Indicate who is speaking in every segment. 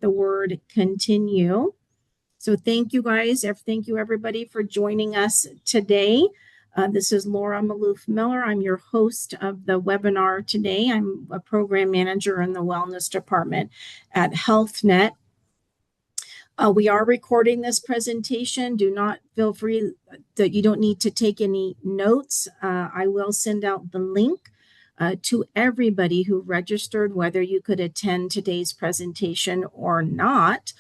Speaker 1: the word continue. So thank you guys. Thank you everybody for joining us today. This is Laura Maloof Miller. I'm your host of the webinar today. I'm a program manager in the wellness department at HealthNet. We are recording this presentation. Do not feel free that you don't need to take any notes. I will send out the link to everybody who registered, whether you could attend today's presentation or not.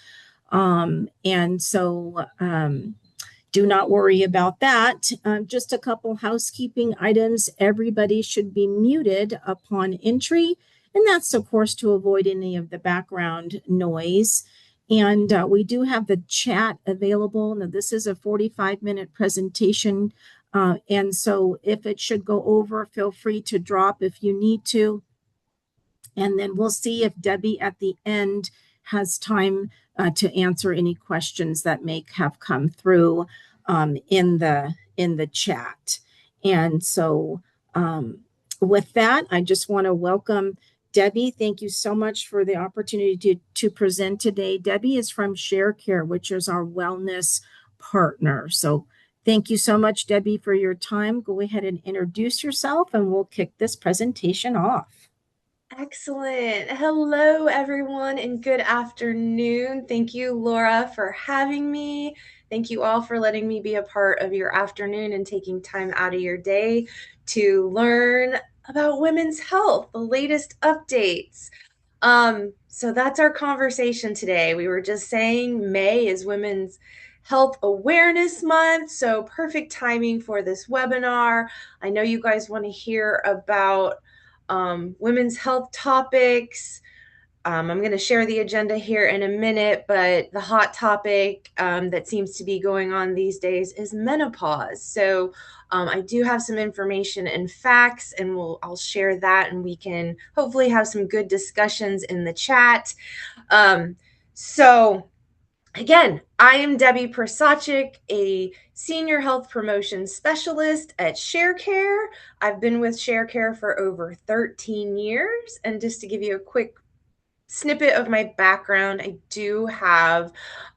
Speaker 1: Do not worry about that. Just a couple housekeeping items. Everybody should be muted upon entry, and that's of course to avoid any of the background noise. And we do have the chat available. Now, this is a 45-minute presentation, and so if it should go over, feel free to drop if you need to. And then we'll see if Debbie at the end has time to answer any questions that may have come through in the chat. And so with that, I just want to welcome Debbie. Thank you so much for the opportunity to present today. Debbie is from ShareCare, which is our wellness partner. So thank you so much, Debbie, for your time. Go ahead and introduce yourself and we'll kick this presentation off.
Speaker 2: Excellent. Hello, everyone, and good afternoon. Thank you, Laura, for having me. Thank you all for letting me be a part of your afternoon and taking time out of your day to learn about women's health, the latest updates. So that's our conversation today. We were just saying May is Women's Health Awareness Month, so perfect timing for this webinar. I know you guys want to hear about women's health topics. I'm going to share the agenda here in a minute, but the hot topic that seems to be going on these days is menopause. So I do have some information and facts, and I'll share that, and we can hopefully have some good discussions in the chat. Again, I am Debbie Persachik, a senior health promotion specialist at ShareCare. I've been with ShareCare for over 13 years. And just to give you a quick snippet of my background, I do have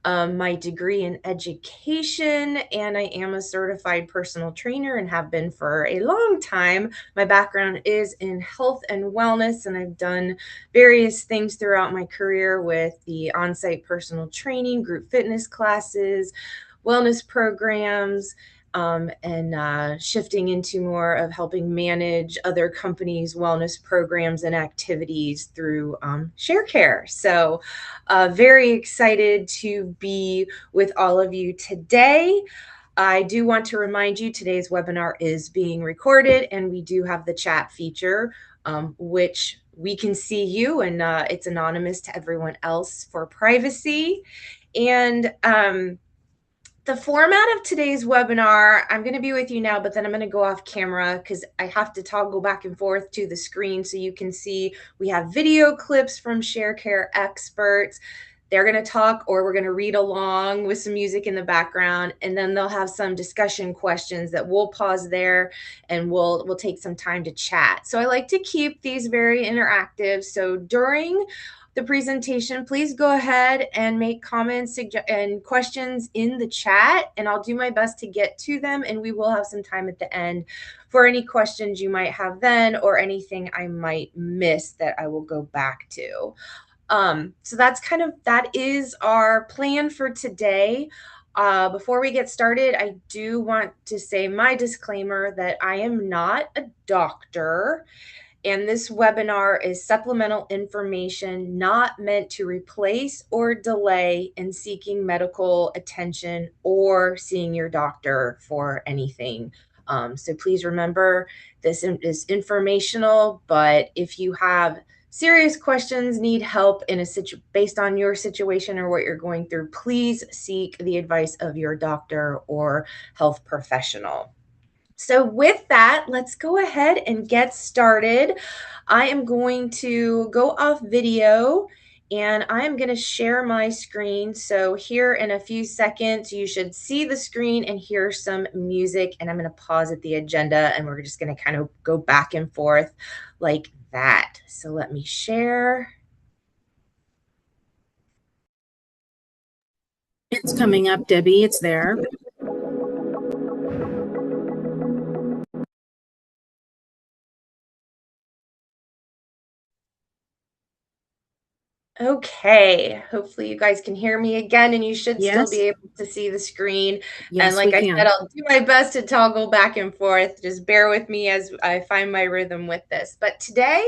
Speaker 2: my degree in education, and I am a certified personal trainer and have been for a long time. My background is in health and wellness, and I've done various things throughout my career with the on-site personal training, group fitness classes, wellness programs, and shifting into more of helping manage other companies' wellness programs and activities through ShareCare. So very excited to be with all of you today. I do want to remind you today's webinar is being recorded, and we do have the chat feature, which we can see you, and it's anonymous to everyone else for privacy. And the format of today's webinar, I'm going to be with you now, but then I'm going to go off camera because I have to toggle back and forth to the screen so you can see we have video clips from ShareCare experts. They're going to talk, or we're going to read along with some music in the background, and then they'll have some discussion questions that we'll pause there and we'll take some time to chat. So I like to keep these very interactive. So during the presentation, please go ahead and make comments and questions in the chat, and I'll do my best to get to them, and we will have some time at the end for any questions you might have then or anything I might miss that I will go back to. So that is our plan for today. Before we get started, I do want to say my disclaimer that I am not a doctor, and this webinar is supplemental information not meant to replace or delay in seeking medical attention or seeing your doctor for anything. So please remember, this is informational, but if you have serious questions, need help in based on your situation or what you're going through, please seek the advice of your doctor or health professional. So with that, let's go ahead and get started. I am going to go off video and I am going to share my screen. So here in a few seconds, you should see the screen and hear some music, and I'm going to pause at the agenda and we're just going to kind of go back and forth like that. So let me share.
Speaker 1: It's coming up, Debbie. It's there.
Speaker 2: Okay, hopefully you guys can hear me again, and you should still be
Speaker 1: Yes.
Speaker 2: able to see the screen. And
Speaker 1: Yes,
Speaker 2: like
Speaker 1: we
Speaker 2: I said,
Speaker 1: can.
Speaker 2: I'll do my best to toggle back and forth. Just bear with me as I find my rhythm with this. But today,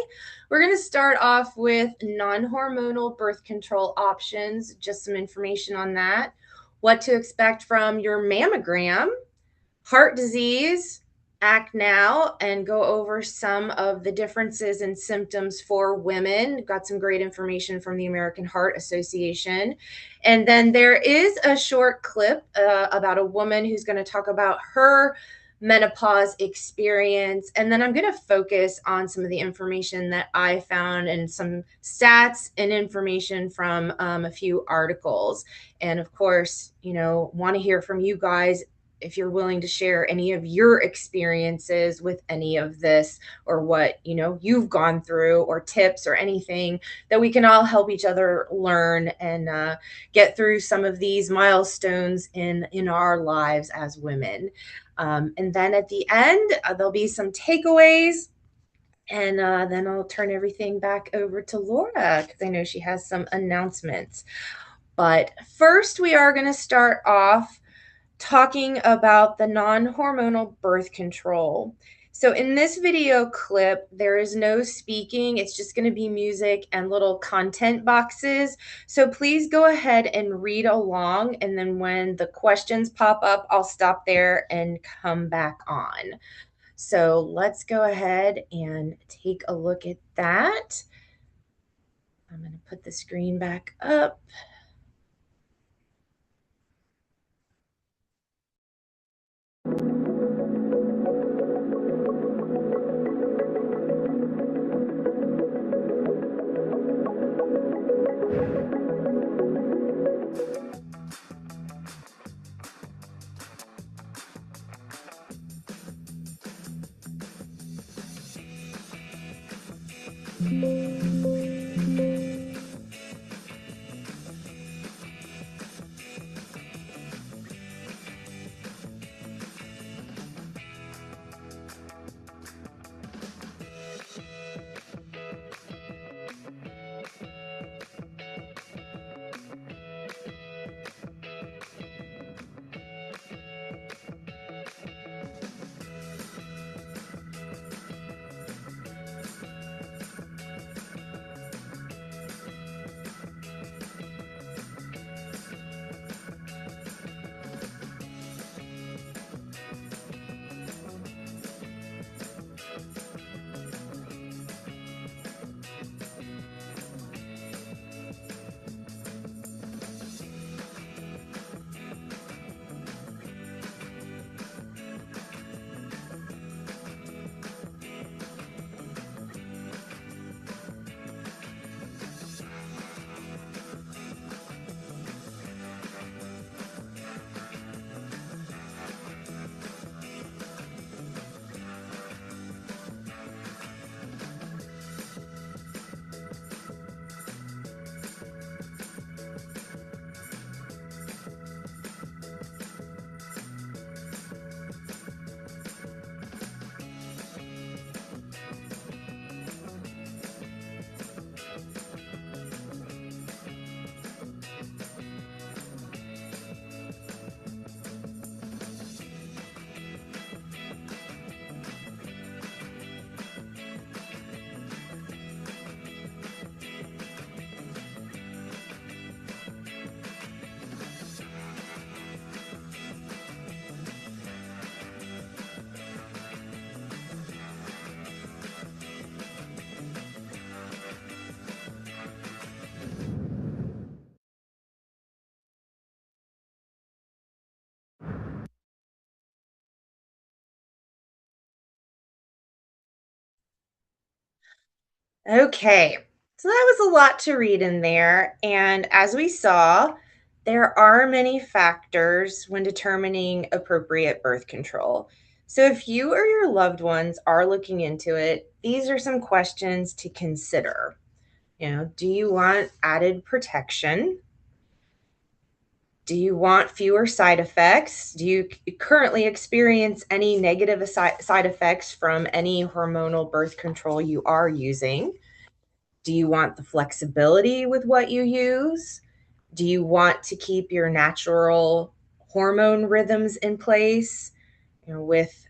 Speaker 2: we're going to start off with non-hormonal birth control options, just some information on that, what to expect from your mammogram, heart disease, act now, and go over some of the differences and symptoms for women. Got some great information from the American Heart Association. And then there is a short clip about a woman who's going to talk about her menopause experience. And then I'm going to focus on some of the information that I found and some stats and information from a few articles. And of course, want to hear from you guys if you're willing to share any of your experiences with any of this, or what you've gone through, or tips or anything that we can all help each other learn and get through some of these milestones in our lives as women. And then at the end, there'll be some takeaways, and then I'll turn everything back over to Laura because I know she has some announcements. But first, we are going to start off talking about the non-hormonal birth control. So in this video clip, there is no speaking. It's just going to be music and little content boxes. So please go ahead and read along. And then when the questions pop up, I'll stop there and come back on. So let's go ahead and take a look at that. I'm going to put the screen back up. Okay, so that was a lot to read in there. And as we saw, there are many factors when determining appropriate birth control. So if you or your loved ones are looking into it, these are some questions to consider. Do you want added protection? Do you want fewer side effects? Do you currently experience any negative side effects from any hormonal birth control you are using? Do you want the flexibility with what you use? Do you want to keep your natural hormone rhythms in place, with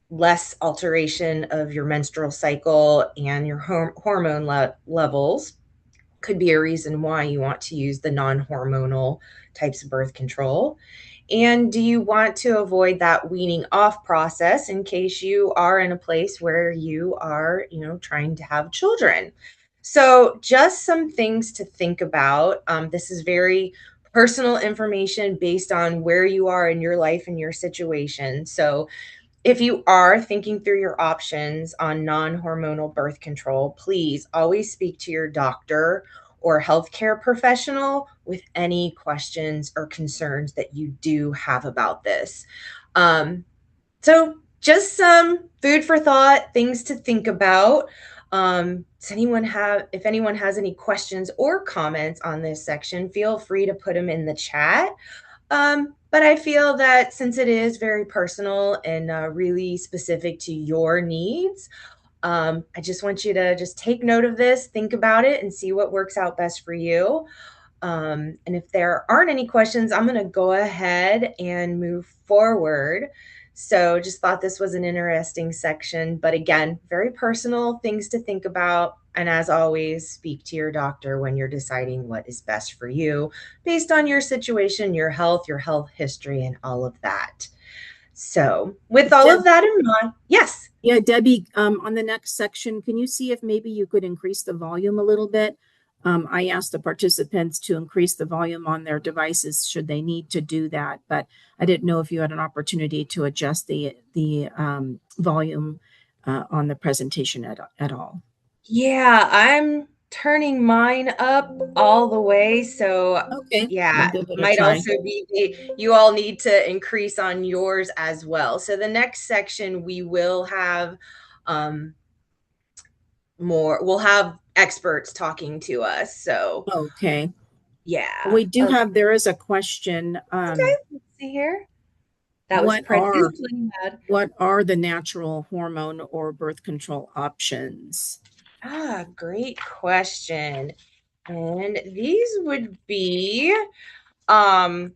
Speaker 2: less alteration of your menstrual cycle and your hormone levels? Could be a reason why you want to use the non-hormonal types of birth control. And do you want to avoid that weaning off process in case you are in a place where you are, trying to have children? So, just some things to think about. This is very personal information based on where you are in your life and your situation. So, if you are thinking through your options on non-hormonal birth control, please always speak to your doctor or healthcare professional with any questions or concerns that you do have about this. So just some food for thought, things to think about. If anyone has any questions or comments on this section, feel free to put them in the chat. But I feel that since it is very personal and really specific to your needs, I just want you to just take note of this, think about it, and see what works out best for you. And if there aren't any questions, I'm going to go ahead and move forward. So just thought this was an interesting section, but again, very personal things to think about. And as always, speak to your doctor when you're deciding what is best for you based on your situation, your health history, and all of that. So with all of that in mind, yes.
Speaker 1: Yeah, Debbie, on the next section, can you see if maybe you could increase the volume a little bit? I asked the participants to increase the volume on their devices should they need to do that, but I didn't know if you had an opportunity to adjust the volume on the presentation at all.
Speaker 2: Yeah, I'm turning mine up all the way. So
Speaker 1: Okay, we'll
Speaker 2: yeah,
Speaker 1: give it a
Speaker 2: might
Speaker 1: try.
Speaker 2: also be you all need to increase on yours as well. So the next section we will have we'll have experts talking to us. So
Speaker 1: Okay.
Speaker 2: yeah.
Speaker 1: We do have, there is a question.
Speaker 2: Okay, let's see here. That was
Speaker 1: What
Speaker 2: pretty
Speaker 1: are
Speaker 2: loud.
Speaker 1: what are the natural hormone or birth control options?
Speaker 2: Great question. And these would be any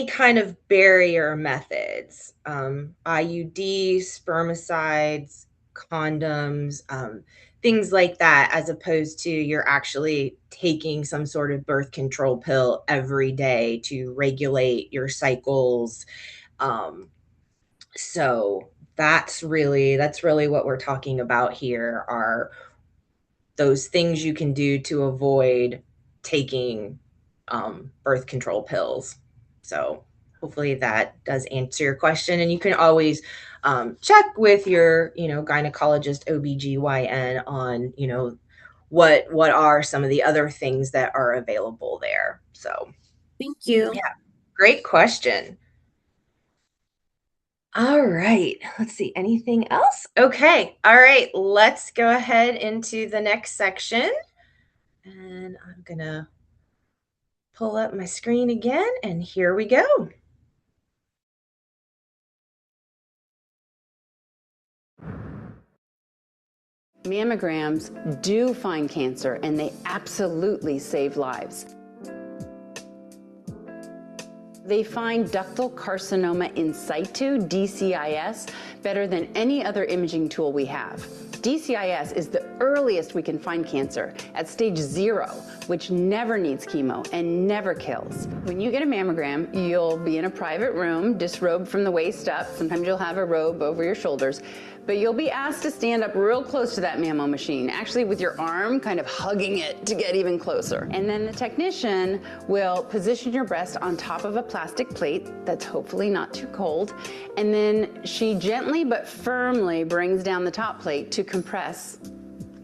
Speaker 2: kind of barrier methods, IUDs, spermicides, condoms, things like that, as opposed to you're actually taking some sort of birth control pill every day to regulate your cycles. So that's really what we're talking about here are those things you can do to avoid taking birth control pills. So hopefully that does answer your question. And you can always check with your, gynecologist, OBGYN on, what are some of the other things that are available there. So
Speaker 1: Thank you.
Speaker 2: yeah, great question. All right, let's see. Anything else? Okay. All right, let's go ahead into the next section. And I'm going to pull up my screen again, and here we go.
Speaker 3: Mammograms do find cancer, and they absolutely save lives. They find ductal carcinoma in situ, DCIS, better than any other imaging tool we have. DCIS is the earliest we can find cancer, at stage 0, which never needs chemo and never kills. When you get a mammogram, you'll be in a private room, disrobed from the waist up. Sometimes you'll have a robe over your shoulders. But you'll be asked to stand up real close to that mammo machine, actually with your arm kind of hugging it to get even closer. And then the technician will position your breast on top of a plastic plate that's hopefully not too cold. And then she gently but firmly brings down the top plate to compress.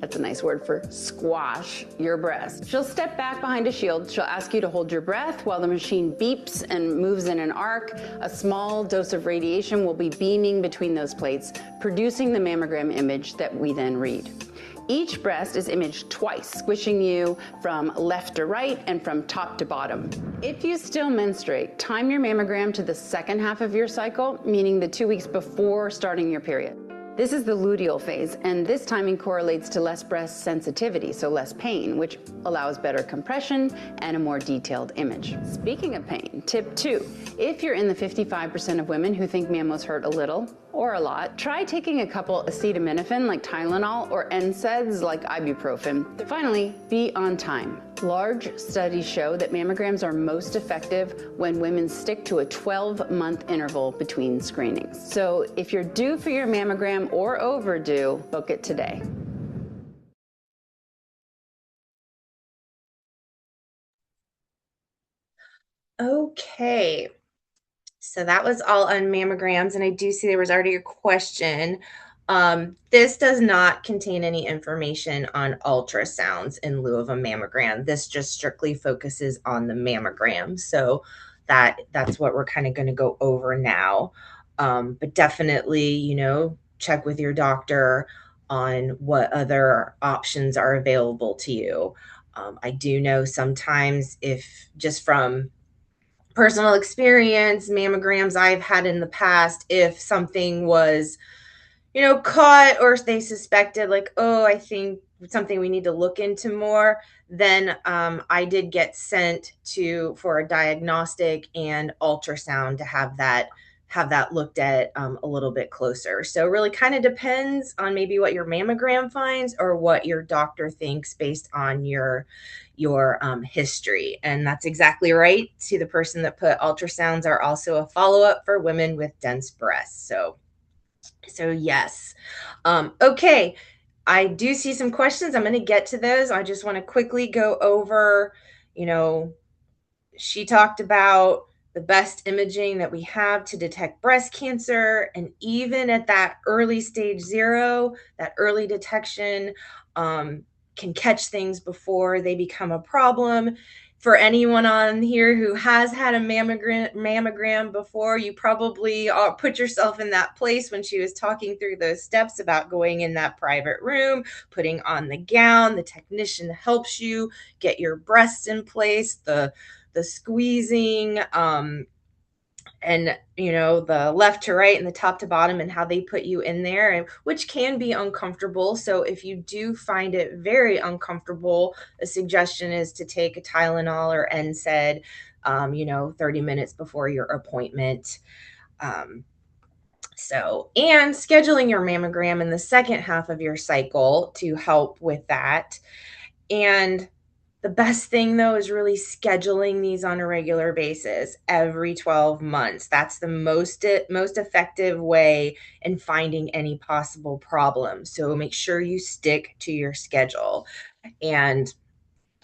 Speaker 3: That's a nice word for squash your breast. She'll step back behind a shield. She'll ask you to hold your breath while the machine beeps and moves in an arc. A small dose of radiation will be beaming between those plates, producing the mammogram image that we then read. Each breast is imaged twice, squishing you from left to right and from top to bottom. If you still menstruate, time your mammogram to the second half of your cycle, meaning the 2 weeks before starting your period. This is the luteal phase, and this timing correlates to less breast sensitivity, so less pain, which allows better compression and a more detailed image. Speaking of pain, tip 2, if you're in the 55% of women who think mammos hurt a little or a lot, try taking a couple acetaminophen like Tylenol or NSAIDs like ibuprofen. Finally, be on time. Large studies show that mammograms are most effective when women stick to a 12-month interval between screenings. So if you're due for your mammogram or overdue, book it today.
Speaker 2: Okay, so that was all on mammograms, and I do see there was already a question. This does not contain any information on ultrasounds in lieu of a mammogram. This just strictly focuses on the mammogram. So that's what we're kind of going to go over now. But definitely, check with your doctor on what other options are available to you. I do know sometimes, if just from personal experience, mammograms I've had in the past, if something was, caught or they suspected like, oh, I think something we need to look into more, then I did get sent for a diagnostic and ultrasound to have that looked at a little bit closer. So it really kind of depends on maybe what your mammogram finds or what your doctor thinks based on your history. And that's exactly right. See, the person that put ultrasounds are also a follow-up for women with dense breasts. So yes. Okay. I do see some questions. I'm going to get to those. I just want to quickly go over, she talked about the best imaging that we have to detect breast cancer. And even at that early stage 0, that early detection can catch things before they become a problem. For anyone on here who has had a mammogram before, you probably put yourself in that place when she was talking through those steps about going in that private room, putting on the gown. The technician helps you get your breasts in place, the squeezing, and the left to right and the top to bottom, and how they put you in there, and which can be uncomfortable. So if you do find it very uncomfortable, a suggestion is to take a Tylenol or NSAID 30 minutes before your appointment. And scheduling your mammogram in the second half of your cycle to help with that. And the best thing, though, is really scheduling these on a regular basis every 12 months. That's the most effective way in finding any possible problems. So make sure you stick to your schedule. And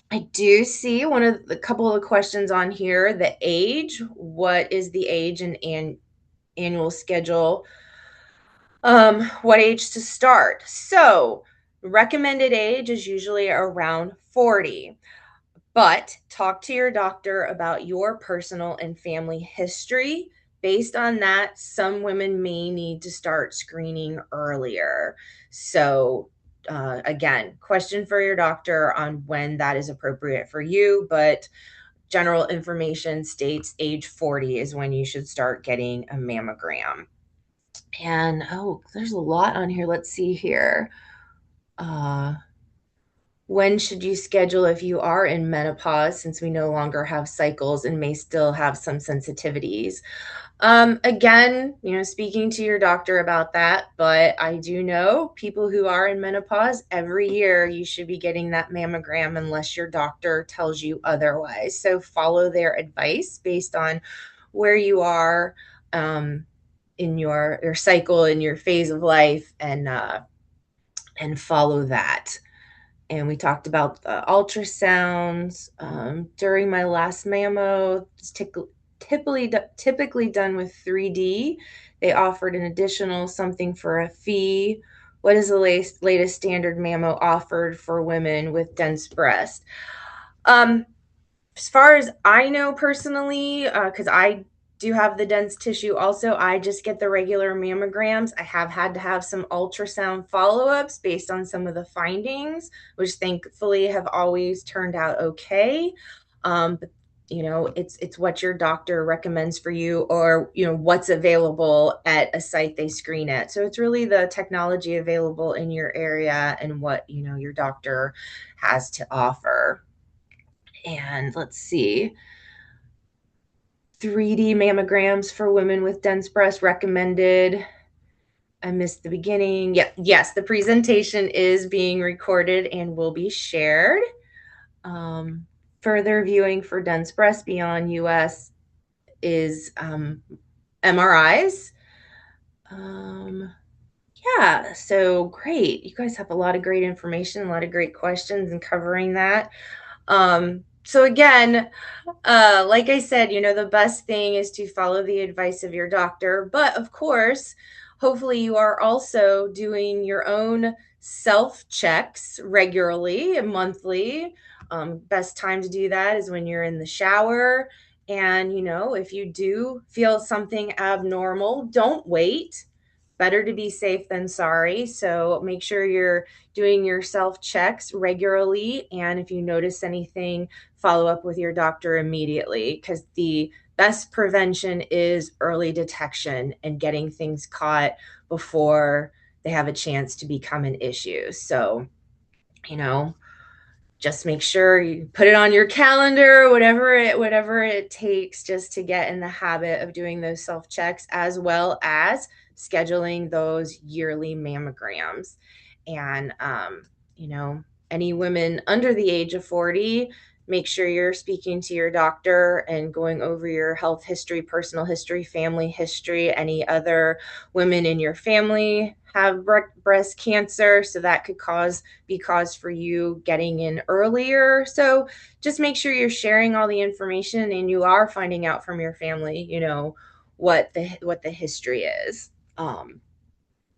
Speaker 2: I do see a couple of questions on here. The age, what is the age and annual schedule? What age to start? So recommended age is usually around 40. But talk to your doctor about your personal and family history. Based on that, some women may need to start screening earlier. So again, question for your doctor on when that is appropriate for you. But general information states age 40 is when you should start getting a mammogram. And there's a lot on here. Let's see here. When should you schedule if you are in menopause, since we no longer have cycles and may still have some sensitivities? Again, speaking to your doctor about that, but I do know people who are in menopause, every year you should be getting that mammogram unless your doctor tells you otherwise. So follow their advice based on where you are in your cycle, in your phase of life, and follow that. And we talked about the ultrasounds. During my last mammo, it's typically done with 3D. They offered an additional something for a fee. What is the latest standard mammo offered for women with dense breast? As far as I know personally, because I do have the dense tissue also, I just get the regular mammograms. I have had to have some ultrasound follow-ups based on some of the findings, which thankfully have always turned out okay. But it's what your doctor recommends for you, or what's available at a site they screen at. So it's really the technology available in your area and what your doctor has to offer. And let's see, 3D mammograms for women with dense breast recommended. I missed the beginning. Yeah, yes, the presentation is being recorded and will be shared. Further viewing for dense breast beyond US is MRIs. Yeah, so great. You guys have a lot of great information, a lot of great questions and covering that. So again, like I said, the best thing is to follow the advice of your doctor. But of course, hopefully you are also doing your own self checks regularly and monthly. Best time to do that is when you're in the shower. And, if you do feel something abnormal, don't wait. Better to be safe than sorry. So make sure you're doing your self checks regularly. And if you notice anything, follow up with your doctor immediately, because the best prevention is early detection and getting things caught before they have a chance to become an issue. So, just make sure you put it on your calendar, whatever it takes, just to get in the habit of doing those self checks, as well as scheduling those yearly mammograms. And any women under the age of 40, make sure you're speaking to your doctor and going over your health history, personal history, family history. Any other women in your family have breast cancer, so that could be cause for you getting in earlier. So just make sure you're sharing all the information and you are finding out from your family, what the history is.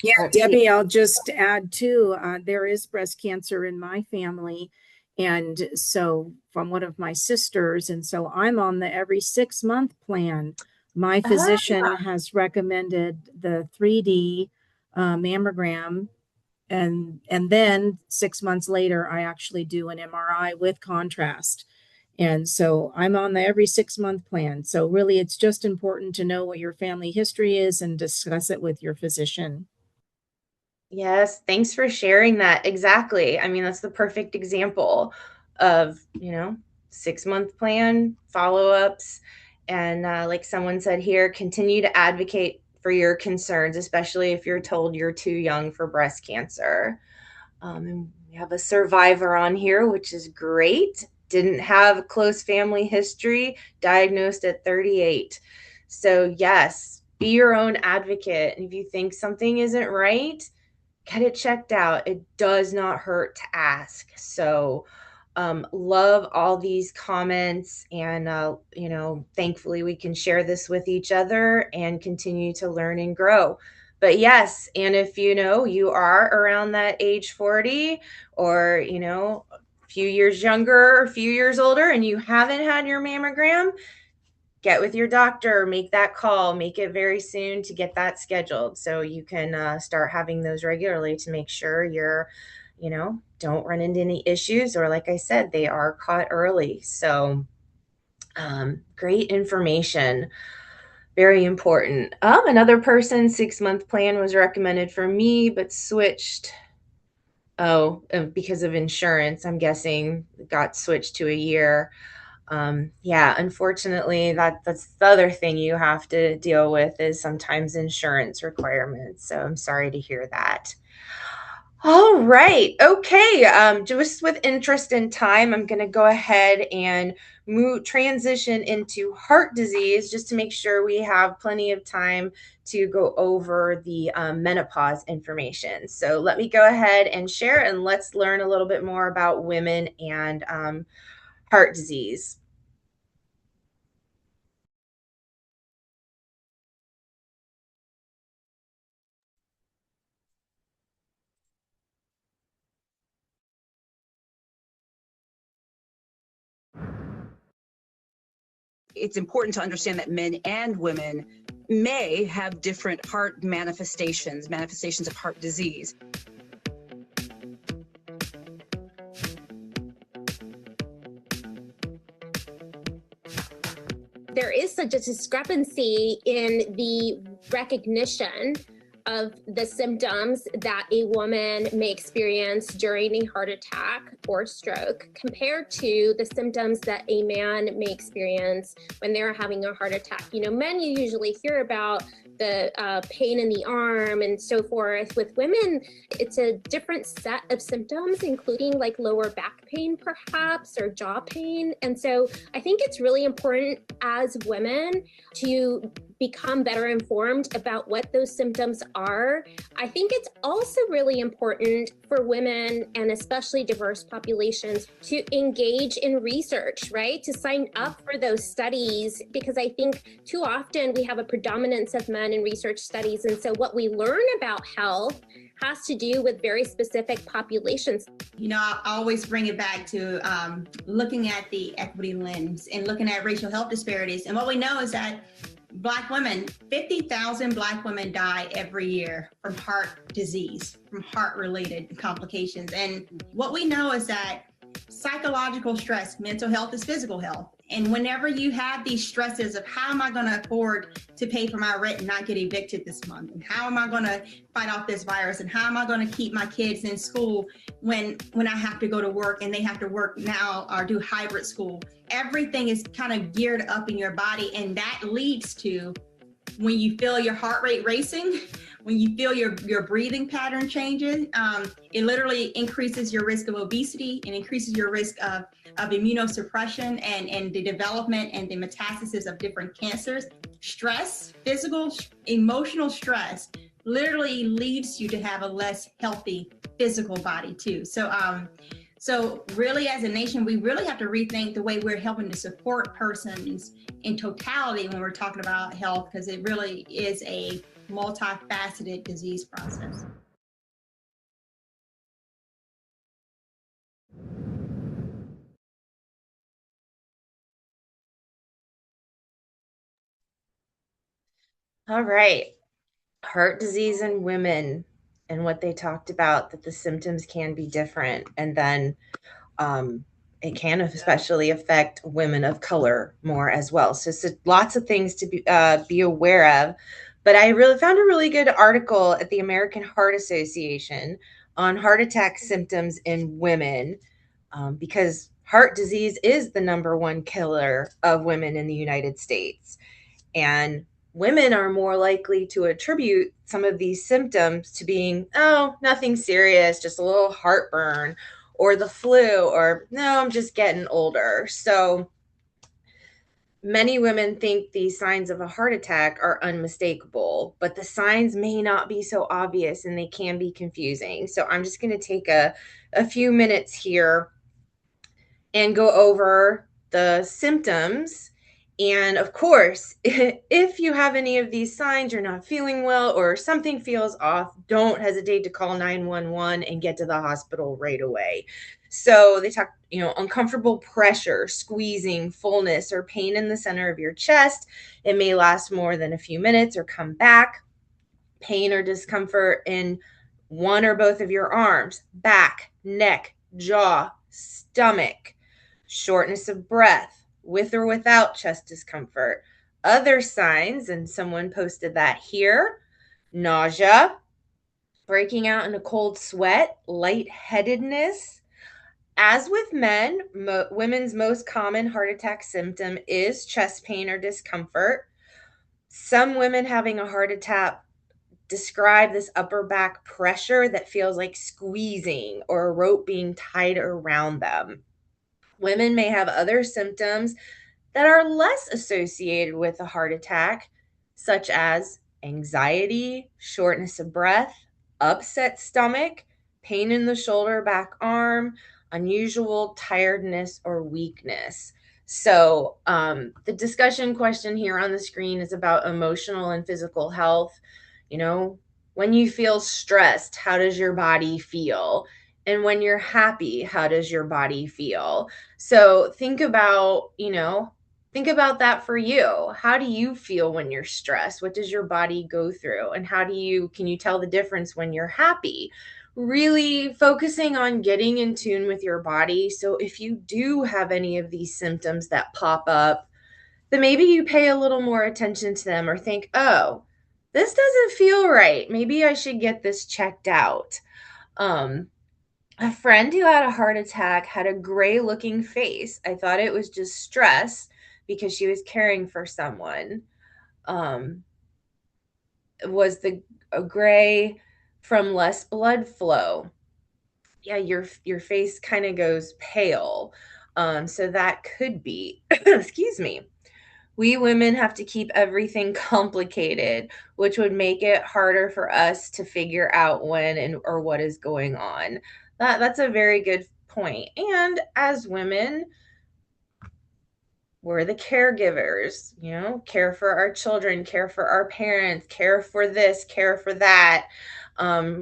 Speaker 1: Yeah, Debbie, I'll just add too, there is breast cancer in my family. And so from one of my sisters, and so I'm on the every 6 month plan. My physician has recommended the 3D mammogram. And then 6 months later, I actually do an MRI with contrast. And so I'm on the every 6 month plan. So really, it's just important to know what your family history is and discuss it with your physician.
Speaker 2: Yes, thanks for sharing that. Exactly. I mean, that's the perfect example of, 6 month plan, follow ups. And like someone said here, continue to advocate for your concerns, especially if you're told you're too young for breast cancer. And we have a survivor on here, which is great. Didn't have close family history, diagnosed at 38. So, yes, be your own advocate. And if you think something isn't right, get it checked out. It does not hurt to ask. So, love all these comments, and thankfully we can share this with each other and continue to learn and grow. But yes, and if you are around that age 40, or a few years younger, a few years older, and you haven't had your mammogram, get with your doctor, make that call, make it very soon to get that scheduled, so you can start having those regularly to make sure you're, don't run into any issues, or like I said, they are caught early. So great information. Very important. Another person, 6 month plan was recommended for me, but switched. Oh, because of insurance, I'm guessing got switched to a year. Yeah, unfortunately, that's the other thing you have to deal with, is sometimes insurance requirements. So I'm sorry to hear that. All right. Okay. Just with interest in time, I'm going to go ahead and transition into heart disease, just to make sure we have plenty of time to go over the menopause information. So let me go ahead and share, and let's learn a little bit more about women and heart disease.
Speaker 4: it's important to understand that men and women may have different heart manifestations of heart disease.
Speaker 5: There is such a discrepancy in the recognition of the symptoms that a woman may experience during a heart attack or stroke compared to the symptoms that a man may experience when they're having a heart attack. You know, men, you usually hear about the pain in the arm and so forth. With women, it's a different set of symptoms, including like lower back pain perhaps, or jaw pain. And so I think it's really important as women to become better informed about what those symptoms are. I think it's also really important for women, and especially diverse populations, to engage in research, right? To sign up for those studies, because I think too often we have a predominance of men in research studies. And so what we learn about health has to do with very specific populations.
Speaker 6: You know, I always bring it back to looking at the equity lens and looking at racial health disparities. And what we know is that Black women, 50,000 Black women die every year from heart disease, from heart-related complications. And what we know is that psychological stress, mental health is physical health. And whenever you have these stresses of how am I going to afford to pay for my rent and not get evicted this month? And how am I going to fight off this virus? And how am I going to keep my kids in school when I have to go to work and they have to work now or do hybrid school? Everything is kind of geared up in your body. And that leads to when you feel your heart rate racing, when you feel your breathing pattern changes, it literally increases your risk of obesity and increases your risk of immunosuppression and the development and the metastasis of different cancers. Stress, physical, emotional stress literally leads you to have a less healthy physical body too. So really as a nation, we really have to rethink the way we're helping to support persons in totality when we're talking about health, because it really is a multifaceted disease process.
Speaker 2: All right. Heart disease in women and what they talked about, that the symptoms can be different. And then it can especially affect women of color more as well. So lots of things to be aware of. But I really found a really good article at the American Heart Association on heart attack symptoms in women, because heart disease is the #1 killer of women in the United States. And women are more likely to attribute some of these symptoms to being, oh, nothing serious, just a little heartburn, or the flu, or no, I'm just getting older. So many women think these signs of a heart attack are unmistakable, but the signs may not be so obvious and they can be confusing. So I'm just going to take a few minutes here and go over the symptoms. And of course, if you have any of these signs, you're not feeling well, or something feels off, don't hesitate to call 911 and get to the hospital right away. So they talk, uncomfortable pressure, squeezing, fullness, or pain in the center of your chest. It may last more than a few minutes or come back. Pain or discomfort in one or both of your arms, back, neck, jaw, stomach. Shortness of breath, with or without chest discomfort. Other signs, and someone posted that here: nausea, breaking out in a cold sweat, lightheadedness. As with men, women's most common heart attack symptom is chest pain or discomfort. Some women having a heart attack describe this upper back pressure that feels like squeezing or a rope being tied around them. Women may have other symptoms that are less associated with a heart attack, such as anxiety, shortness of breath, upset stomach, pain in the shoulder, back, arm, unusual tiredness or weakness. So the discussion question here on the screen is about emotional and physical health. When you feel stressed, how does your body feel? And when you're happy, how does your body feel? So think about, think about that for you. How do you feel when you're stressed? What does your body go through? And can you tell the difference when you're happy? Really focusing on getting in tune with your body. So if you do have any of these symptoms that pop up, then maybe you pay a little more attention to them or think, oh, this doesn't feel right. Maybe I should get this checked out. A friend who had a heart attack had a gray looking face. I thought it was just stress because she was caring for someone. Um, was the a gray from less blood flow? Yeah, your face kind of goes pale. So that could be, excuse me. We women have to keep everything complicated, which would make it harder for us to figure out when and or what is going on. That's a very good point. And as women, we're the caregivers, care for our children, care for our parents, care for this, care for that.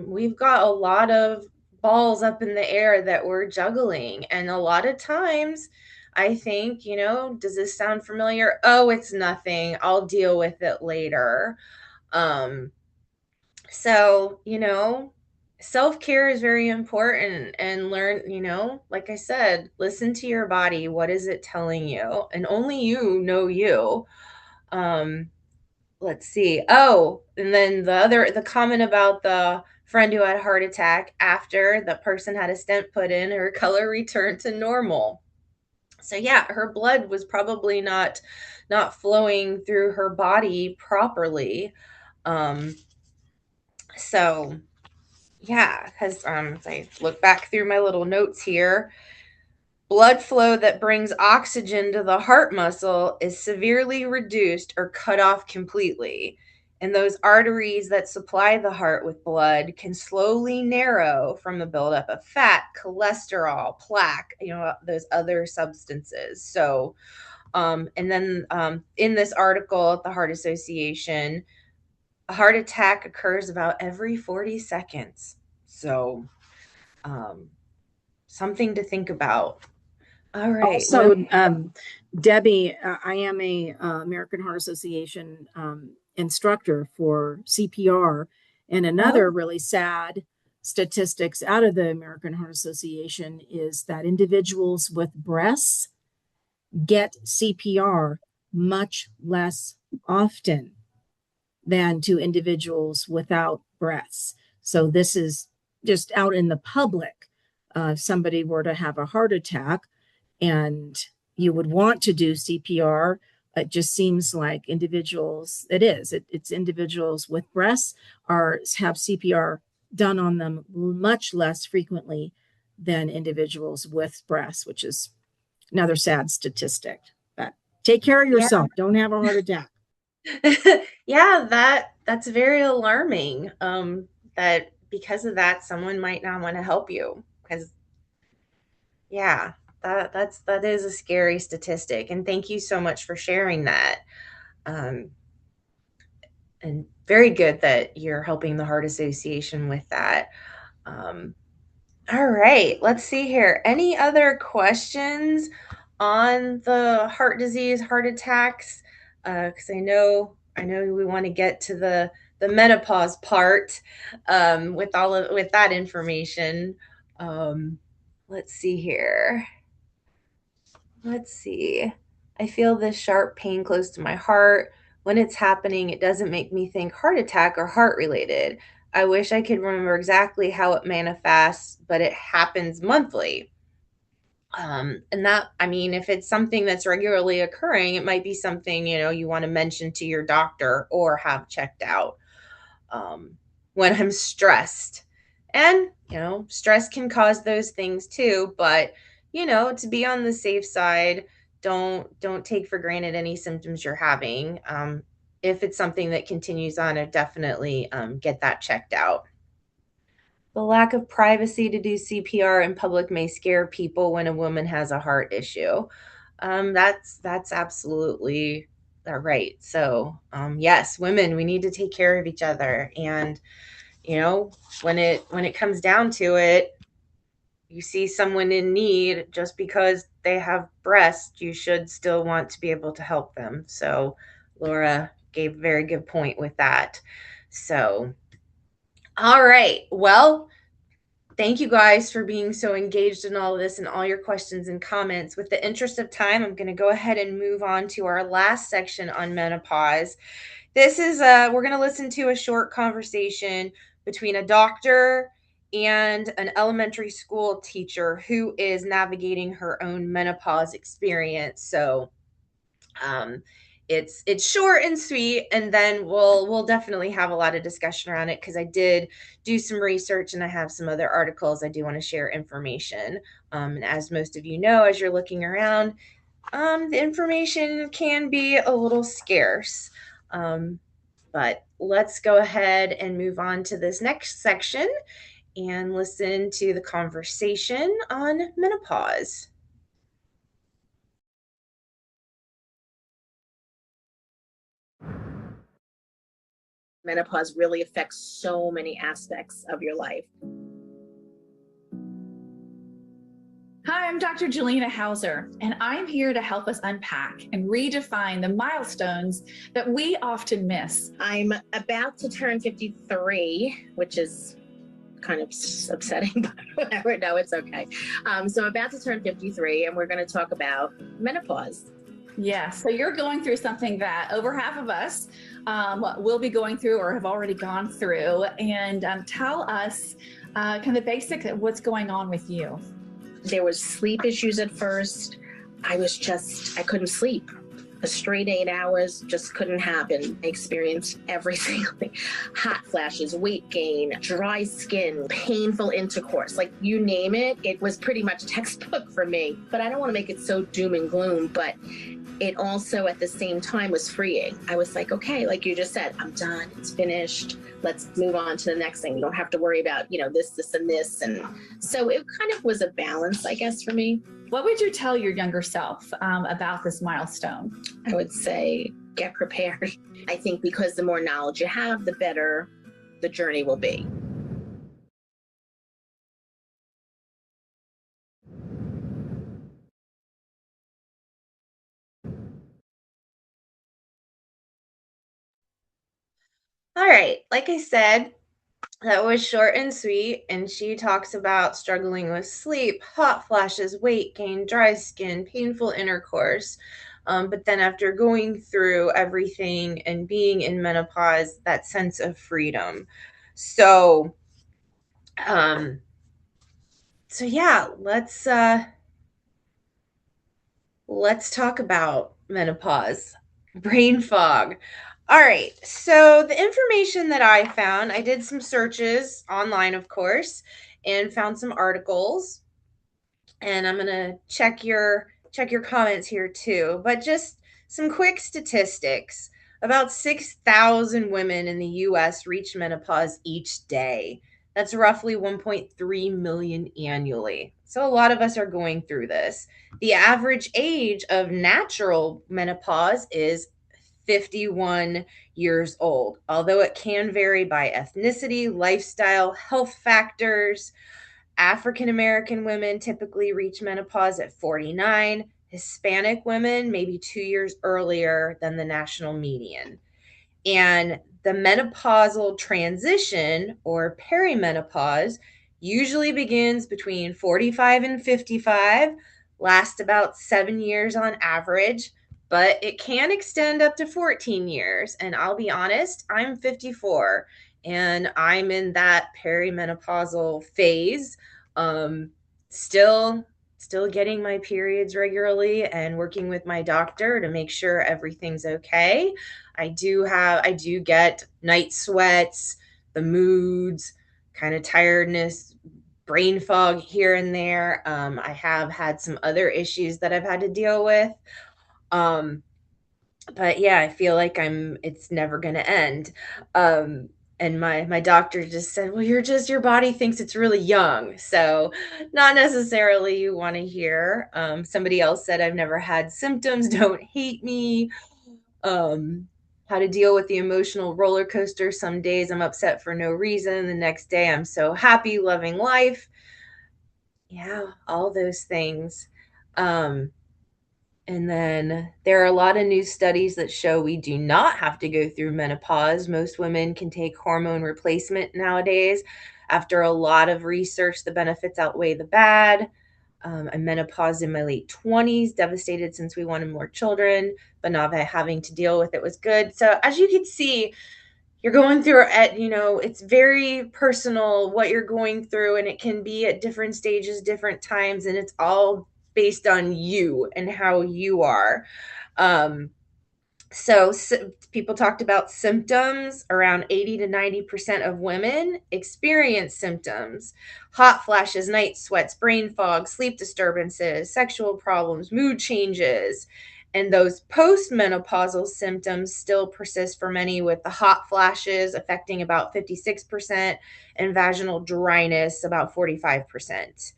Speaker 2: We've got a lot of balls up in the air that we're juggling. And a lot of times, I think, does this sound familiar? Oh, it's nothing. I'll deal with it later. So, self-care is very important, and learn, like I said, listen to your body. What is it telling you? And only you know you. Um, let's see. Oh, and then the comment about the friend who had a heart attack after the person had a stent put in, her color returned to normal. So yeah, her blood was probably not flowing through her body properly. So yeah, because as I look back through my little notes here, blood flow that brings oxygen to the heart muscle is severely reduced or cut off completely. And those arteries that supply the heart with blood can slowly narrow from the buildup of fat, cholesterol, plaque, those other substances. So, and then in this article at the Heart Association, a heart attack occurs about every 40 seconds. So, something to think about. All right.
Speaker 1: Also, Debbie, I am a American Heart Association instructor for CPR, and another really sad statistics out of the American Heart Association is that individuals with breasts get CPR much less often than to individuals without breasts. So this is just out in the public. If somebody were to have a heart attack and you would want to do CPR, it just seems like it's individuals with breasts have CPR done on them much less frequently than individuals with breasts, which is another sad statistic. But take care of yourself. Yeah. Don't have a heart attack.
Speaker 2: Yeah, that's very alarming. That because of that, someone might not want to help you because, yeah, that is a scary statistic. And thank you so much for sharing that. And very good that you're helping the Heart Association with that. All right, let's see here. Any other questions on the heart disease, heart attacks? Because I know we want to get to the menopause part with that information. Let's see here. Let's see. I feel this sharp pain close to my heart. When it's happening, it doesn't make me think heart attack or heart related. I wish I could remember exactly how it manifests, but it happens monthly. And if it's something that's regularly occurring, it might be something, you want to mention to your doctor or have checked out. When I'm stressed, and, stress can cause those things too, but, to be on the safe side, don't take for granted any symptoms you're having. If it's something that continues on, I'd definitely get that checked out. The lack of privacy to do CPR in public may scare people when a woman has a heart issue. That's absolutely right. So, yes, women, we need to take care of each other. And, when it comes down to it, you see someone in need, just because they have breasts, you should still want to be able to help them. So Laura gave a very good point with that. So, all right. Well, thank you guys for being so engaged in all of this and all your questions and comments. With the interest of time, I'm going to go ahead and move on to our last section on menopause. This is we're going to listen to a short conversation between a doctor and an elementary school teacher who is navigating her own menopause experience. So it's short and sweet, and then we'll definitely have a lot of discussion around it, because I did do some research and I have some other articles I do want to share information. And as most of you know, as you're looking around, the information can be a little scarce. But let's go ahead and move on to this next section and listen to the conversation on menopause.
Speaker 7: Menopause really affects so many aspects of your life.
Speaker 8: Hi, I'm Dr. Jelena Hauser, and I'm here to help us unpack and redefine the milestones that we often miss.
Speaker 7: I'm about to turn 53, which is kind of upsetting, but whatever. No, it's okay. So I'm about to turn 53, and we're going to talk about menopause.
Speaker 8: Yeah, so you're going through something that over half of us will be going through or have already gone through. And tell us kind of the basics of what's going on with you.
Speaker 7: There was sleep issues at first. I couldn't sleep. A straight 8 hours just couldn't happen. I experienced everything: hot flashes, weight gain, dry skin, painful intercourse, like you name it. It was pretty much textbook for me. But I don't want to make it so doom and gloom, but it also at the same time was freeing. I was like, okay, like you just said, I'm done, it's finished. Let's move on to the next thing. You don't have to worry about, this and this. And so it kind of was a balance, I guess, for me.
Speaker 8: What would you tell your younger self about this milestone?
Speaker 7: I would say get prepared. I think because the more knowledge you have, the better the journey will be.
Speaker 2: All right, like I said, that was short and sweet, and she talks about struggling with sleep, hot flashes, weight gain, dry skin, painful intercourse. But then after going through everything and being in menopause, that sense of freedom. So, yeah, let's talk about menopause, brain fog. All right, so the information that I found, I did some searches online, of course, and found some articles. And I'm gonna check your comments here too. But just some quick statistics: about 6,000 women in the U.S. reach menopause each day. That's roughly 1.3 million annually. So a lot of us are going through this. The average age of natural menopause is 51 years old, although it can vary by ethnicity, lifestyle, health factors. African American women typically reach menopause at 49. Hispanic women maybe 2 years earlier than the national median. And the menopausal transition, or perimenopause, usually begins between 45 and 55, lasts about 7 years on average, but it can extend up to 14 years. And I'll be honest, I'm 54 and I'm in that perimenopausal phase. Still getting my periods regularly and working with my doctor to make sure everything's okay. I do get night sweats, the moods, kind of tiredness, brain fog here and there. I have had some other issues that I've had to deal with. But yeah, I feel like it's never going to end. And my doctor just said, well, your body thinks it's really young. So not necessarily you want to hear. Somebody else said, I've never had symptoms. Don't hate me. How to deal with the emotional roller coaster. Some days I'm upset for no reason. The next day I'm so happy, loving life. Yeah, all those things. And then there are a lot of new studies that show we do not have to go through menopause. Most women can take hormone replacement nowadays. After a lot of research, the benefits outweigh the bad. I'm menopause in my late 20s, devastated since we wanted more children, but not having to deal with it was good. So as you can see, you're going through it's very personal what you're going through, and it can be at different stages, different times, and it's all based on you and how you are. So people talked about symptoms. Around 80 to 90% of women experience symptoms: hot flashes, night sweats, brain fog, sleep disturbances, sexual problems, mood changes. And those postmenopausal symptoms still persist for many, with the hot flashes affecting about 56% and vaginal dryness about 45%.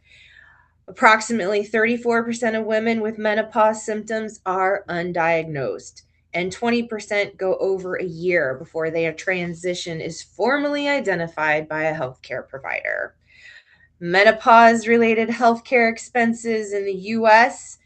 Speaker 2: Approximately 34% of women with menopause symptoms are undiagnosed, and 20% go over a year before their transition is formally identified by a healthcare provider. Menopause-related healthcare expenses in the U.S.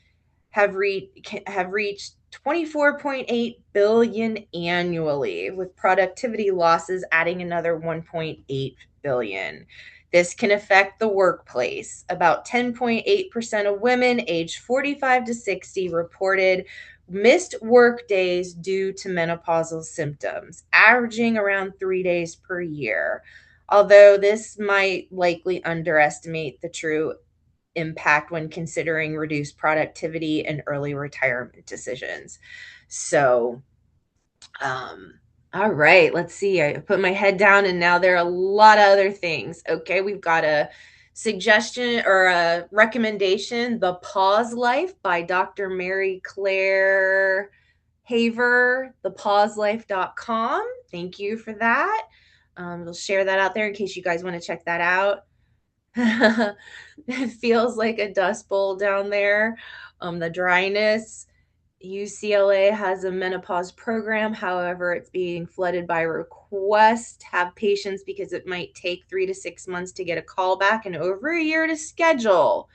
Speaker 2: have reached 24.8 billion annually, with productivity losses adding another 1.8 billion. This can affect the workplace. About 10.8% of women aged 45 to 60 reported missed work days due to menopausal symptoms, averaging around 3 days per year. Although this might likely underestimate the true impact when considering reduced productivity and early retirement decisions. So, all right, let's see. I put my head down, and now there are a lot of other things. Okay, we've got a suggestion or a recommendation: The Pause Life by Dr. Mary Claire Haver, thepauselife.com. Thank you for that. We'll share that out there in case you guys want to check that out. It feels like a dust bowl down there. The dryness. UCLA has a menopause program. However, it's being flooded by requests. Have patience, because it might take 3 to 6 months to get a call back and over a year to schedule.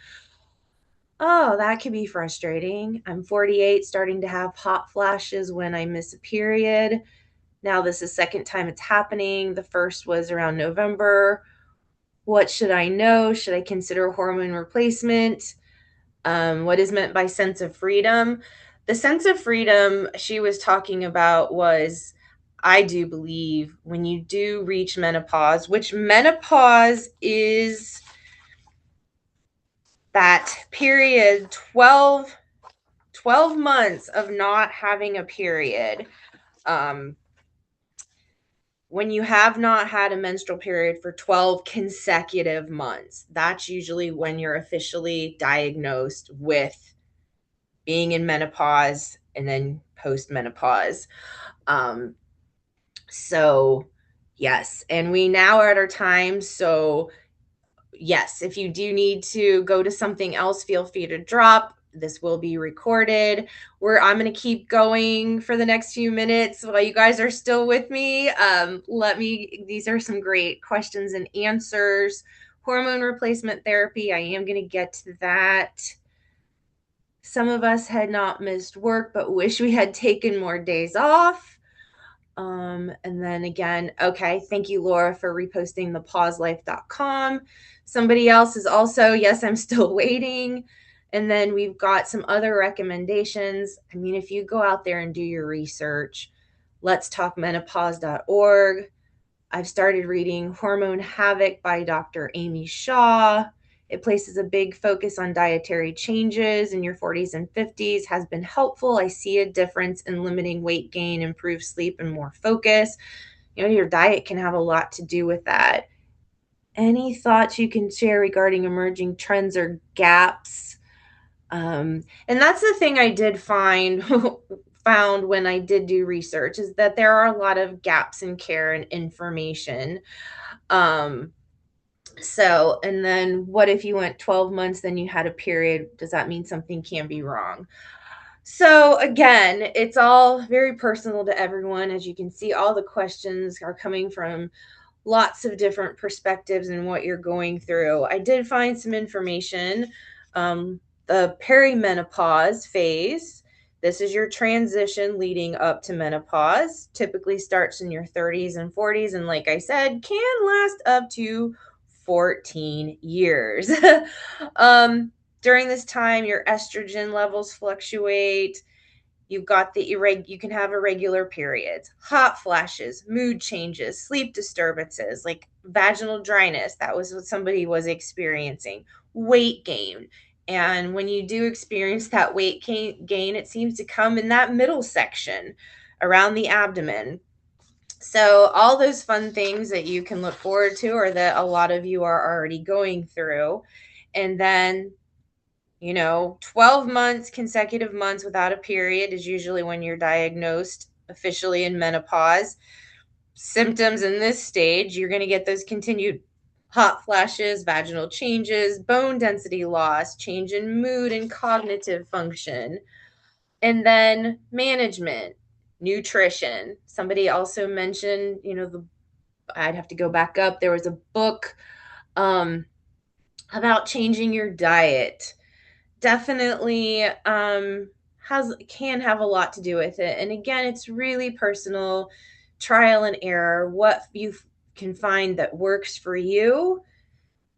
Speaker 2: Oh, that can be frustrating. I'm 48, starting to have hot flashes when I miss a period. Now this is second time it's happening. The first was around November. What should I know? Should I consider hormone replacement? What is meant by sense of freedom? The sense of freedom she was talking about was, I do believe, when you do reach menopause, which menopause is that period, 12 months of not having a period. When you have not had a menstrual period for 12 consecutive months, that's usually when you're officially diagnosed with being in menopause and then post-menopause. So yes, and we now are at our time. So yes, if you do need to go to something else, feel free to drop. This will be recorded. I'm going to keep going for the next few minutes while you guys are still with me. These are some great questions and answers. Hormone replacement therapy, I am going to get to that. Some of us had not missed work, but wish we had taken more days off. And then again, okay, thank you, Laura, for reposting thepauselife.com. Somebody else is also, yes, I'm still waiting. And then we've got some other recommendations. I mean, if you go out there and do your research, letstalkmenopause.org. I've started reading Hormone Havoc by Dr. Amy Shaw. It places a big focus on dietary changes in your 40s and 50s, has been helpful. I see a difference in limiting weight gain, improved sleep, and more focus. Your diet can have a lot to do with that. Any thoughts you can share regarding emerging trends or gaps? And that's the thing I did found when I did do research, is that there are a lot of gaps in care and information. So, and then what if you went 12 months, then you had a period? Does that mean something can be wrong? So again, it's all very personal to everyone. As you can see, all the questions are coming from lots of different perspectives in what you're going through. I did find some information. The perimenopause phase, this is your transition leading up to menopause, typically starts in your 30s and 40s, and like I said, can last up to 14 years. During this time, your estrogen levels fluctuate. You've got you can have irregular periods, hot flashes, mood changes, sleep disturbances, like vaginal dryness. That was what somebody was experiencing. Weight gain. And when you do experience that weight gain, it seems to come in that middle section around the abdomen. So all those fun things that you can look forward to, or that a lot of you are already going through. And then 12 months, consecutive months without a period is usually when you're diagnosed officially in menopause. Symptoms in this stage, you're going to get those continued hot flashes, vaginal changes, bone density loss, change in mood and cognitive function. And then management, nutrition. Somebody also mentioned, I'd have to go back up. There was a book about changing your diet. Definitely can have a lot to do with it. And again, it's really personal, trial and error, what you can find that works for you.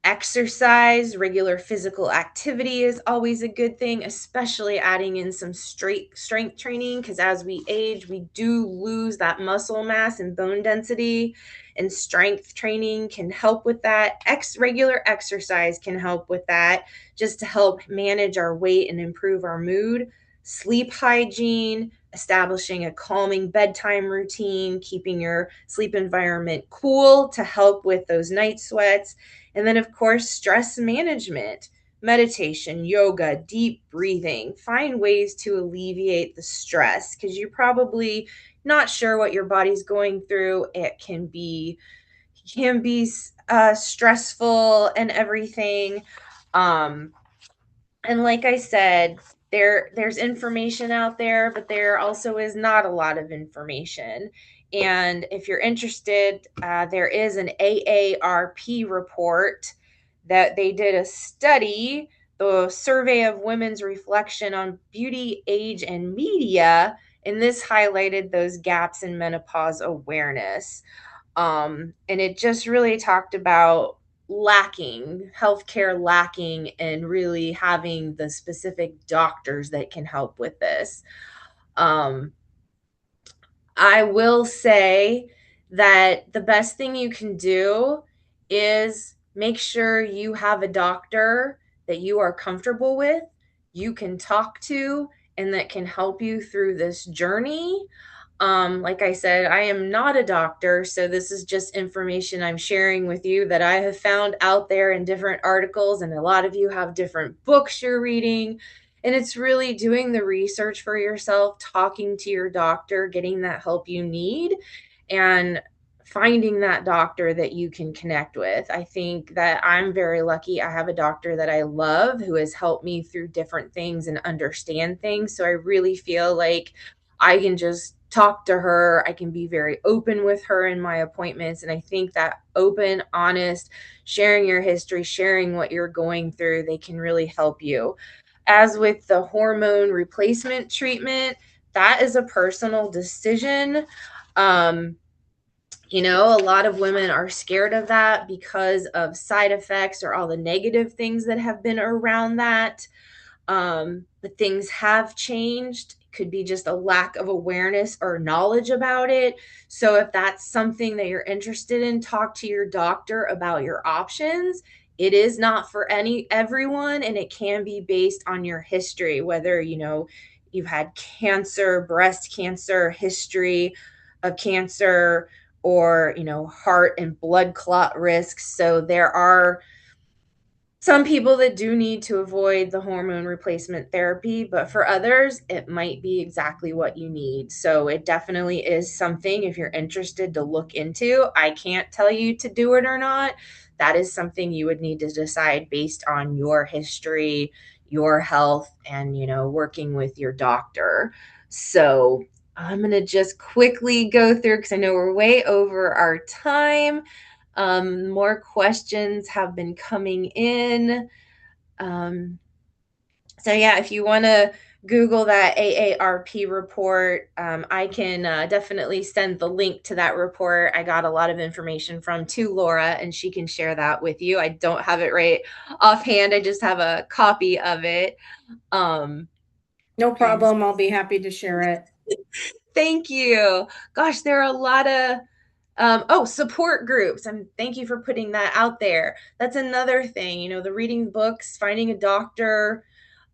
Speaker 2: Exercise, regular physical activity is always a good thing, especially adding in some strength training, because as we age, we do lose that muscle mass and bone density, and strength training can help with that. Regular exercise can help with that, just to help manage our weight and improve our mood. Sleep hygiene, establishing a calming bedtime routine, keeping your sleep environment cool to help with those night sweats. And then, of course, stress management, meditation, yoga, deep breathing. Find ways to alleviate the stress, because you're probably not sure what your body's going through. It can be stressful and everything. And like I said, there's information out there, but there also is not a lot of information. And if you're interested, there is an AARP report that they did a study, the survey of women's reflection on beauty, age, and media, and this highlighted those gaps in menopause awareness. And it just really talked about healthcare lacking, and really having the specific doctors that can help with this. I will say that the best thing you can do is make sure you have a doctor that you are comfortable with, you can talk to, and that can help you through this journey. Like I said, I am not a doctor, so this is just information I'm sharing with you that I have found out there in different articles, and a lot of you have different books you're reading. And it's really doing the research for yourself, talking to your doctor, getting that help you need, and finding that doctor that you can connect with. I think that I'm very lucky. I have a doctor that I love who has helped me through different things and understand things. So I really feel like I can just talk to her. I can be very open with her in my appointments. And I think that open, honest, sharing your history, sharing what you're going through, they can really help you. As with the hormone replacement treatment, that is a personal decision. A lot of women are scared of that because of side effects or all the negative things that have been around that. But things have changed. It could be just a lack of awareness or knowledge about it. So if that's something that you're interested in, talk to your doctor about your options. It is not for everyone, and it can be based on your history, whether you've had cancer, breast cancer, history of cancer, or heart and blood clot risks. So there are some people that do need to avoid the hormone replacement therapy, but for others, it might be exactly what you need. So it definitely is something, if you're interested, to look into. I can't tell you to do it or not. That is something you would need to decide based on your history, your health, and working with your doctor. So I'm going to just quickly go through, because I know we're way over our time. More questions have been coming in. So yeah, if you want to Google that AARP report, I can definitely send the link to that report. I got a lot of information from to Laura, and she can share that with you. I don't have it right offhand. I just have a copy of it.
Speaker 1: No problem. I'll be happy to share it.
Speaker 2: Thank you. Gosh, there are a lot of support groups. And thank you for putting that out there. That's another thing, you know, the reading books, finding a doctor,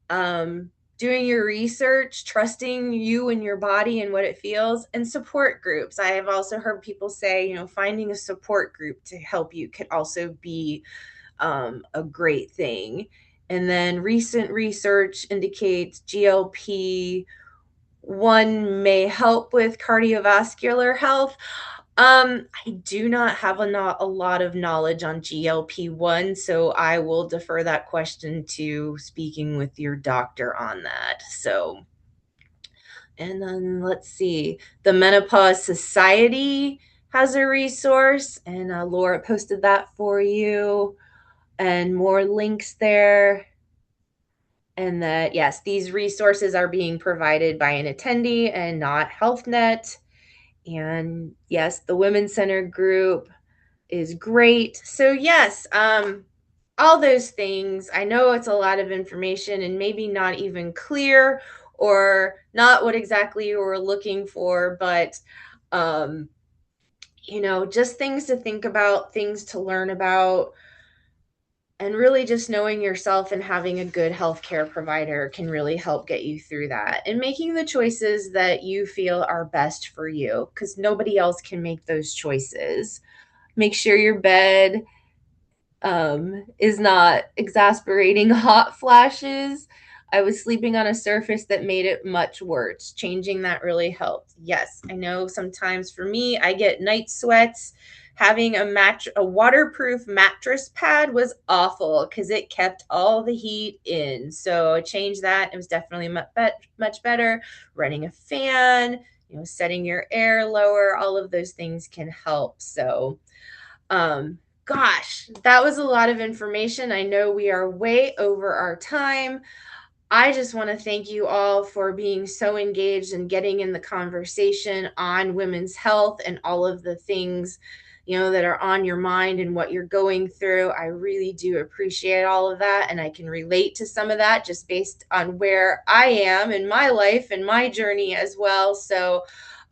Speaker 2: doing your research, trusting you and your body and what it feels, and support groups. I have also heard people say, you know, finding a support group to help you could also be a great thing. And then recent research indicates GLP-1 may help with cardiovascular health. I do not have a lot of knowledge on GLP-1, so I will defer that question to speaking with your doctor on that. So, and then let's see, the Menopause Society has a resource, and Laura posted that for you, and more links there. And that, yes, these resources are being provided by an attendee and not HealthNet. And yes, the Women's Center group is great. So yes, all those things. I know it's a lot of information and maybe not even clear or not what exactly you were looking for, but you know, just things to think about, things to learn about, and really just knowing yourself and having a good healthcare provider can really help get you through that and making the choices that you feel are best for you, because nobody else can make those choices. Make sure your bed is not exasperating hot flashes. I was sleeping on a surface that made it much worse. Changing that really helped. Yes, I know sometimes for me, I get night sweats. Having a waterproof mattress pad was awful because it kept all the heat in. So I changed that. It was definitely much better. Running a fan, you know, setting your air lower, all of those things can help. So, gosh, that was a lot of information. I know we are way over our time. I just want to thank you all for being so engaged and getting in the conversation on women's health and all of the things, you know, that are on your mind and what you're going through. I really do appreciate all of that. And I can relate to some of that just based on where I am in my life and my journey as well. So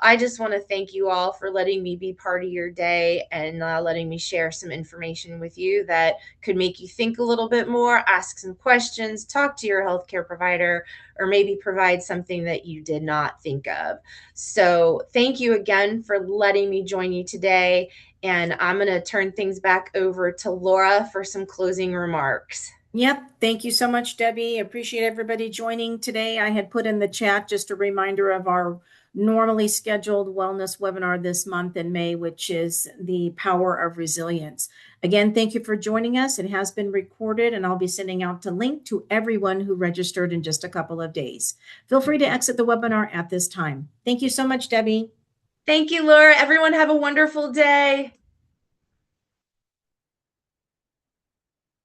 Speaker 2: I just want to thank you all for letting me be part of your day and letting me share some information with you that could make you think a little bit more, ask some questions, talk to your healthcare provider, or maybe provide something that you did not think of. So thank you again for letting me join you today. And I'm going to turn things back over to Laura for some closing remarks.
Speaker 1: Yep. Thank you so much, Debbie. Appreciate everybody joining today. I had put in the chat just a reminder of our normally scheduled wellness webinar this month in May, which is the power of resilience. Again, thank you for joining us. It has been recorded, and I'll be sending out a link to everyone who registered in just a couple of days. Feel free to exit the webinar at this time. Thank you so much, Debbie.
Speaker 2: Thank you, Laura. Everyone have a wonderful day.